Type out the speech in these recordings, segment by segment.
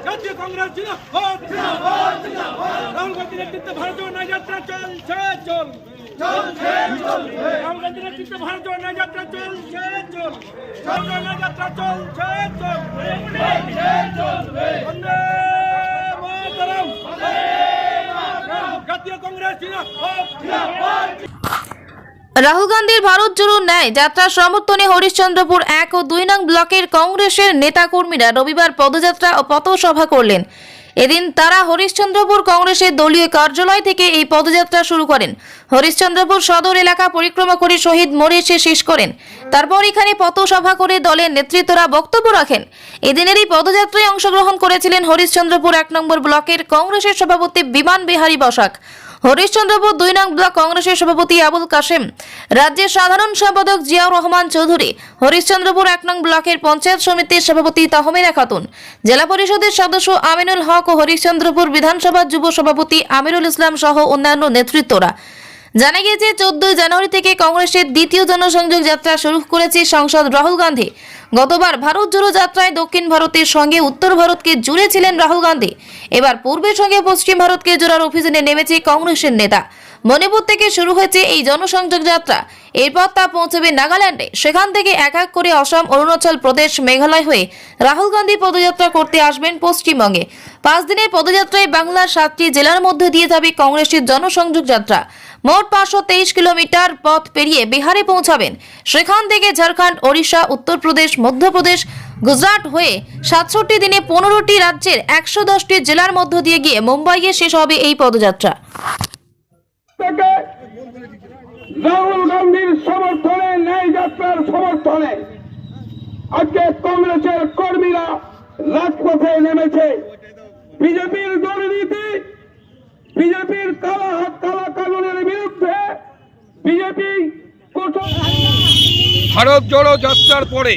জাতীয় কংগ্রেস রাহুল গান্ধীর নেতৃত্বে ভারত জোড়ো ন্যায় যাত্রা চলছে রাহুল গান্ধীর নেতৃত্বে ভারত জোড়ো ন্যায় যাত্রা চলছে ন্যায় যাত্রা চলছে বন্দে মাতরম। জাতীয় কংগ্রেস রাহুল গান্ধীর ভারত জোড়ো ন্যায় যাত্রা সমর্থনে হরিশ্চন্দ্রপুর 1 ও 2 নং ব্লকের কংগ্রেসের নেতাকর্মীরা রবিবার পদযাত্রা ও পথসভা করলেন। এদিন তারা হরিশ্চন্দ্রপুর কংগ্রেসের দলীয় কার্যালয় থেকে এই পদযাত্রা শুরু করেন। হরিশ্চন্দ্রপুর সদর এলাকা পরিক্রমা করে শহীদ মোড়ে এসে শেষ করেন। তারপর এখানে পথসভা করে দলের নেতৃত্বরা বক্তব্য রাখেন। এদিনের এই পদযাত্রায় অংশগ্রহণ করেছিলেন হরিশ্চন্দ্রপুর 1 নম্বর ব্লকের কংগ্রেসের সভাপতি বিমান বিহারী বসাক, হরিশ্চন্দ্রপুর 2 নং ব্লক কংগ্রেসের সভাপতি আবুল কাশেম, রাজ্যের সাধারণ সম্পাদক জিয়াউর রহমান চৌধুরী, হরিশ্চন্দ্রপুর 1 নং ব্লকের পঞ্চায়েত সমিতির সভাপতি তাহমিনা খাতুন, জেলা পরিষদের সদস্য আমিনুল হক ও হরিশ্চন্দ্রপুর বিধানসভার যুব সভাপতি আমিরুল ইসলাম সহ অন্যান্য নেতৃত্বরা। জানা গিয়েছে 14 জানুয়ারি থেকে কংগ্রেসের দ্বিতীয় জনসংযোগ যাত্রা শুরু করেছে সাংসদ রাহুল গান্ধী। গতবার ভারত জোড়ো যাত্রায় দক্ষিণ ভারতের সঙ্গে উত্তর ভারতকে জুড়েছিলেন রাহুল গান্ধী। এবার পূর্বের সঙ্গে পশ্চিম ভারতকে জোড়ার অভিযানে নেমেছে কংগ্রেসের নেতা। মণিপুর থেকে শুরু হয়েছে এই জনসংযোগ যাত্রা। এরপর তা পৌঁছবে নাগাল্যান্ডে। সেখান থেকে এক এক করে অসম, অরুণাচল প্রদেশ, মেঘালয় হয়ে রাহুল গান্ধী পদযাত্রা করতে আসবেন পশ্চিমবঙ্গে। 5 দিনের পদযাত্রায় বাংলার 7টি জেলার মধ্যে দিয়ে যাবে কংগ্রেসের জনসংযোগ যাত্রা। মোট 523 কিলোমিটার পথ পেরিয়ে বিহারে পৌঁছাবেন। সেখান থেকে ঝাড়খণ্ড, ওড়িশা, উত্তরপ্রদেশ, মধ্যপ্রদেশ, গুজরাট হয়ে 67 দিনে 15টি রাজ্যের 110টি জেলার মধ্য দিয়ে গিয়ে মুম্বাইয়ে শেষ হবে এই পদযাত্রা। রাহুল গান্ধীর সমর্থনে, ন্যায় যাত্রার সমর্থনে আজকে কংগ্রেসের কর্মীরা রাজপথে নেমেছে। বিজেপির দুর্নীতি, বিজেপির কালা হাত, কালা কানুনের বিরুদ্ধে বিজেপি ভারত জোড়ো যাত্রার পরে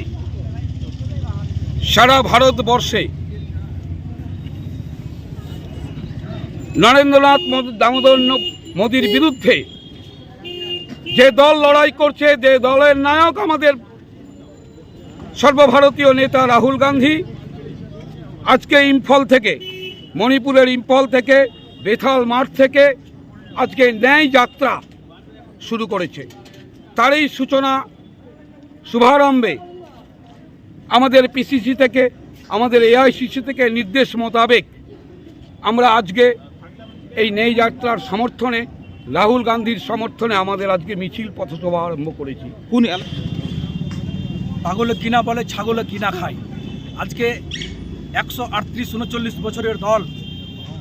সারা ভারতবর্ষে নরেন্দ্রনাথ দামোদর মোদীর বিরুদ্ধে যে দল লড়াই করছে, যে দলের নায়ক আমাদের সর্বভারতীয় নেতা রাহুল গান্ধী, আজকে ইম্ফল থেকে, মণিপুরের ইম্ফল থেকে, বেথাল মাঠ থেকে আজকে ন্যায় যাত্রা শুরু করেছে। তারই সূচনা, শুভারম্ভে আমাদের পিসিসি থেকে, আমাদের এআইসিসি থেকে নির্দেশ মোতাবেক আমরা আজকে এই ন্যায় যাত্রার সমর্থনে, রাহুল গান্ধীর সমর্থনে আমাদের আজকে মিছিল পথসভা আরম্ভ করেছি। কোন পাগলে কিনা বলে, ছাগলে কিনা খায়। আজকে 138-39 বছরের দল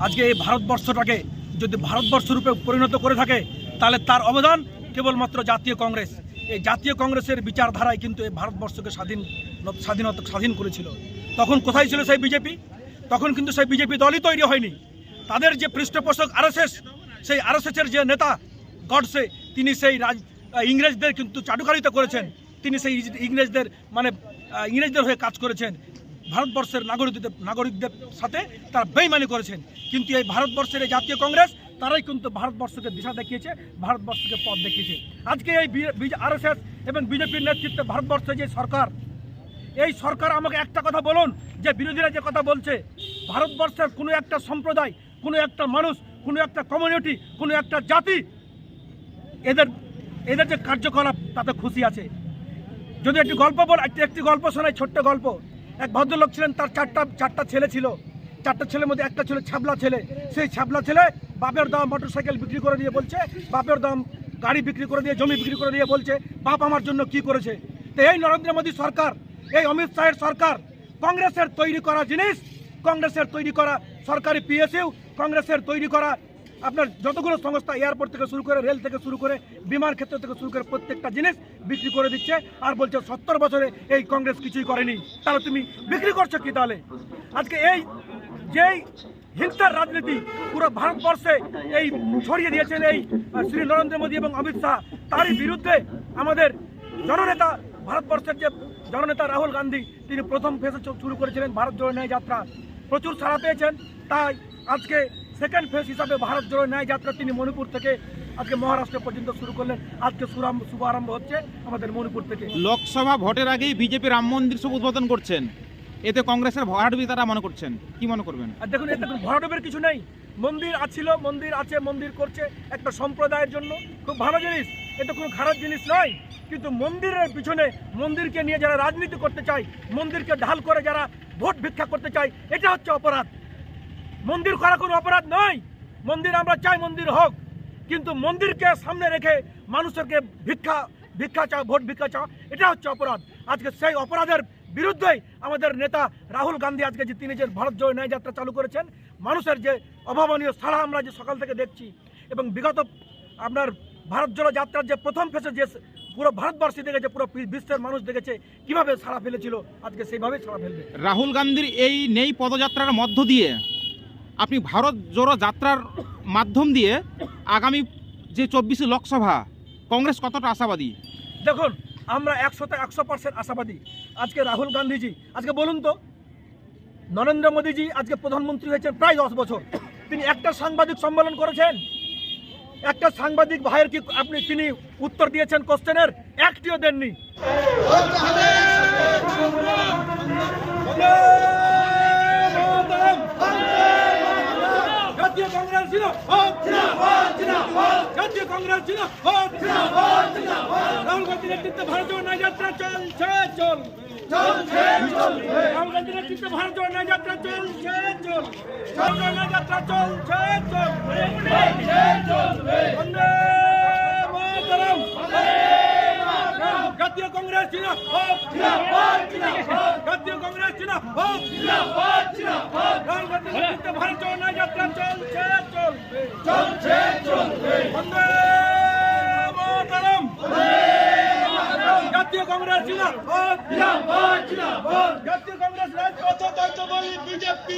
আজকে এই ভারতবর্ষটাকে যদি ভারতবর্ষ রূপে পরিণত করে থাকে, তাহলে তার অবদান কেবলমাত্র জাতীয় কংগ্রেস। এই জাতীয় কংগ্রেসের বিচারধারায় কিন্তু এই ভারতবর্ষকে স্বাধীন করেছিল। তখন কোথায় ছিল সেই বিজেপি? তখন কিন্তু সেই বিজেপি দলই তৈরি হয়নি। তাদের যে পৃষ্ঠপোষক আরএসএস, সেই আরএসএসের যে নেতা গডসে, তিনি সেই ইংরেজদের কিন্তু চাটুকারিতা করেছেন। তিনি সেই ইংরেজদের হয়ে কাজ করেছেন। ভারতবর্ষের নাগরিকদের সাথে তারা বেইমানি করেছেন। কিন্তু এই ভারতবর্ষের এই জাতীয় কংগ্রেস, তারাই কিন্তু ভারতবর্ষকে দিশা দেখিয়েছে, ভারতবর্ষকে পথ দেখিয়েছে। আজকে এই আরএসএস এবং বিজেপির নেতৃত্বে ভারতবর্ষের যে সরকার, এই সরকার আমাকে একটা কথা বলুন, যে বিরোধীরা যে কথা বলছে, ভারতবর্ষের কোনো একটা সম্প্রদায়, কোনো একটা মানুষ, কোনো একটা কমিউনিটি, কোনো একটা জাতি এদের যে কার্যকলাপ তাতে খুশি আছে। যদি একটি গল্প শোনায়, ছোট্ট গল্প। এক ভদ্রলোক ছিলেন, তার চারটা ছেলে ছিল। 4টা ছেলের মধ্যে একটা ছিল ছ্যাবলা ছেলে। সেই ছ্যাবলা ছেলে বাপের দাম মোটরসাইকেল বিক্রি করে দিয়ে বলছে, বাপের দাম গাড়ি বিক্রি করে দিয়ে, জমি বিক্রি করে দিয়ে বলছে, বাপ আমার জন্য কি করেছে। তো এই নরেন্দ্র মোদী সরকার, এই অমিত শাহের সরকার, কংগ্রেসের তৈরি করা জিনিস, কংগ্রেসের তৈরি করা সরকারি পিএসইউ, কংগ্রেসের তৈরি করা আপনার যতগুলো সংস্থা, এয়ারপোর্ট থেকে শুরু করে, রেল থেকে শুরু করে, বিমান ক্ষেত্র থেকে শুরু করে প্রত্যেকটা জিনিস বিক্রি করে দিচ্ছে। আর বলছে 70 বছরে এই কংগ্রেস কিছুই করেনি। তাহলে তুমি বিক্রি করছো কি? তাহলে আজকে এই যেই হিংসার রাজনীতি পুরো ভারতবর্ষে এই ছড়িয়ে দিয়েছেন এই শ্রী নরেন্দ্র মোদী এবং অমিত শাহ, তারই বিরুদ্ধে আমাদের জননেতা, ভারতবর্ষের যে জননেতা রাহুল গান্ধী, তিনি প্রথম ফেজে শুরু করেছিলেন ভারত জোড়ো ন্যায় যাত্রা। প্রচুর সাড়া পেয়েছেন। তাই আজকে সেকেন্ড ফেজ হিসাবে ভারত জোড়ো ন্যায় যাত্রা তিনি মণিপুর থেকে আজকে মহারাষ্ট্র পর্যন্ত শুরু করলেন। আজকে শুভারম্ভ হচ্ছে আমাদের মণিপুর থেকে। লোকসভা ভোটের আগেই বিজেপি রাম মন্দির সব উদ্বোধন করছেন, এতে কংগ্রেসের ভরাডুবি তারা মনে করছেন, কি মনে করবেন? আর দেখুন, এতে কোনো ভরাডুবির কিছু নেই। মন্দির আছিল, মন্দির আছে, মন্দির করছে একটা সম্প্রদায়ের জন্য, খুব ভালো জিনিস, এটা কোনো খারাপ জিনিস নয়। কিন্তু মন্দিরের পিছনে মন্দিরকে নিয়ে যারা রাজনীতি করতে চায়, মন্দিরকে ঢাল করে যারা ভোট ভিক্ষা করতে চায়, এটা হচ্ছে অপরাধ। মন্দির করা কোনো অপরাধ নয়। মন্দির আমরা চাই মন্দির হোক, কিন্তু মন্দিরকে সামনে রেখে মানুষকে ভিক্ষা চাও, ভোট ভিক্ষা চাও, এটা হচ্ছে অপরাধ। আজকে সেই অপরাধের বিরুদ্ধেই আমাদের নেতা রাহুল গান্ধী আজকে যে তিনি যে ভারত জোড়ো ন্যায় যাত্রা চালু করেছেন, মানুষের যে অভাবনীয় সাড়া আমরা যে সকাল থেকে দেখছি, এবং বিগত আপনার ভারত জোড়ো যাত্রার যে প্রথম ফেসে যে পুরো ভারতবর্ষে দেখেছে, পুরো বিশ্বের মানুষ দেখেছে কিভাবে সাড়া ফেলেছিল, আজকে সেইভাবেই সাড়া ফেলবে। রাহুল গান্ধীর এই নেই পদযাত্রার মধ্য দিয়ে আপনি ভারত জোড়ো যাত্রার মাধ্যম দিয়ে আগামী যে 24 লোকসভা কংগ্রেস কতটা আশাবাদী? দেখুন, আমরা 100% আশাবাদী। আজকে রাহুল গান্ধীজি, আজকে বলুন তো, নরেন্দ্র মোদীজি আজকে প্রধানমন্ত্রী হয়েছেন প্রায় 10 বছর, তিনি একটা সাংবাদিক সম্মেলন করেছেন? একটা সাংবাদিক ভাইয়ের কি তিনি উত্তর দিয়েছেন কোশ্চেনের? একটিও দেননি। জাতীয় কংগ্রেস জিন্দাবাদ, জাতীয় কংগ্রেস জিন্দাবাদ, রাহুল গান্ধীর নেতৃত্বে ভারত জোড়ো ন্যায় যাত্রা চলছে, রাহুল গান্ধীর নেতৃত্বে ভারত জোড়ো ন্যায় যাত্রা চলছে, ভারত জোড়ো ন্যায় যাত্রা চলছে, বন্দে মাতরম। জাতীয় কংগ্রেস জিন্দাবাদ, জাতীয় কংগ্রেস জিন্দাবাদ, রাহুল গান্ধীর নেতৃত্বে ভারত জোড়ো ন্যায় যাত্রা চলছে, বন্দে মাতরম। জাতীয় কংগ্রেস জিন্দাবাদ, জাতীয় কংগ্রেস রাজপথ চলছে বলি বিজেপি